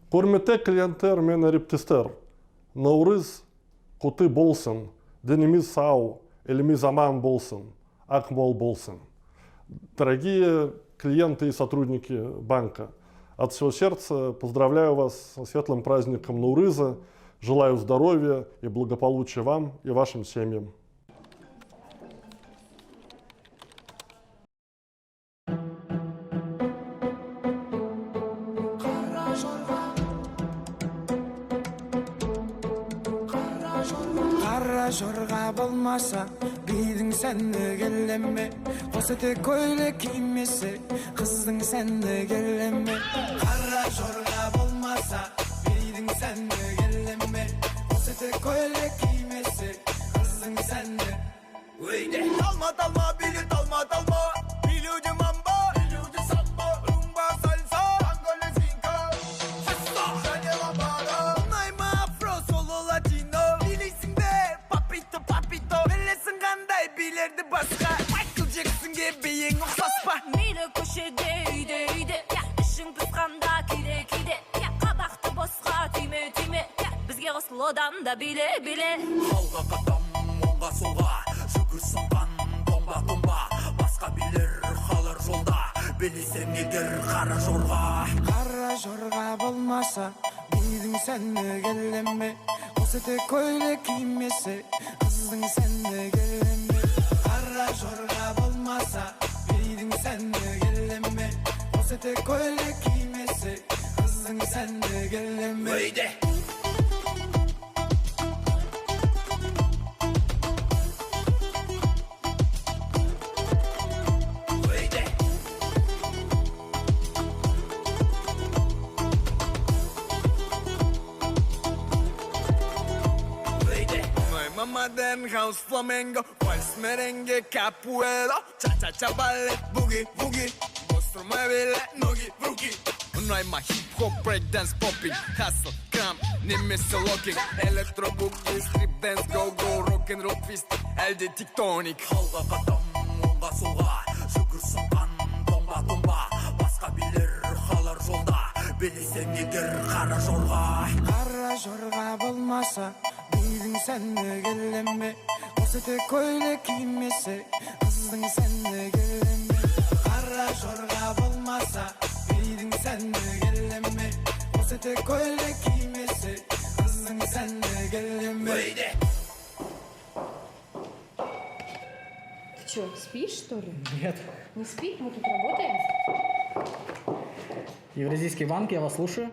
Көрмете клиенттер мен әріптестер, Наурыз құты болсын, дініміз сау, еліміз аман болсын, ақмол болсын. Дорогие клиенты и сотрудники банка, от всего сердца поздравляю вас со светлым праздником Наурыза, желаю здоровья и благополучия вам и вашим семьям. Қара жорға болмаса, бидің сәнді келеме. Қос етек көйлек кимесе, қыздың сәнді келеме. Қара жорға болмаса, бидің сәнді келеме. Қос етек көйлек кимесе, қыздың сәнді. Өйде! Талма, талма, билі, талма, талма. Билуді мамба, билуді самбо. Румба, сальса, танго, лезгинка. Хасса, және ламбада. Найма, афро, соло, латино. Билейсің бе, папито, папито. Білесің қандай билерді басқа. Майкл Джексонге бейің ұқсас па? Мейлі көшеде, үйде, үйде. Ішің пысқанда кейде, кейде. Қабақты босқа түйме, түйме. Бізге қосыл одан да биле, биле. Алға қатам, оңға солға. Жүгір сынған, томба, томба. Басқа билер қалар жолда. Білесең егер қара жорға. Қара жорға болмаса, бидің сәнді келеме. Қос етек көйлек кимесе, қыздың сәнді келеме. Қара жорға болмаса, бидің сәнді келеме. Қос етек көйлек кимесе, қыздың сәнді келеме. Өйде! Modern house, flamenco, vals, merengue, capoeira, cha-cha-cha, ballet, boogie, boogie. Mostro mueve la nogi, brookie. Unrayma hip-hop, breakdance, popping, hustle, cram, nemesi locking. Electro boogie, strip dance, go-go, rock'n'roll twist, elde tektonik. Halga qatam, onga solga, жүгір сынған, томба, томба. Басқа билер қалар жолда, білесең егер қара жорға. Қара жорға болмаса, бидің сәнді келеме. Қос етек көйлек кимесе, қыздың сәнді келеме. Қара жорға болмаса, бидің сәнді келеме. Қос етек көйлек кимесе, қыздың сәнді келеме. Өйде! Ты что, спишь, что ли? Нет. Не спит? Мы тут работаем. Евразийский банк, я вас слушаю.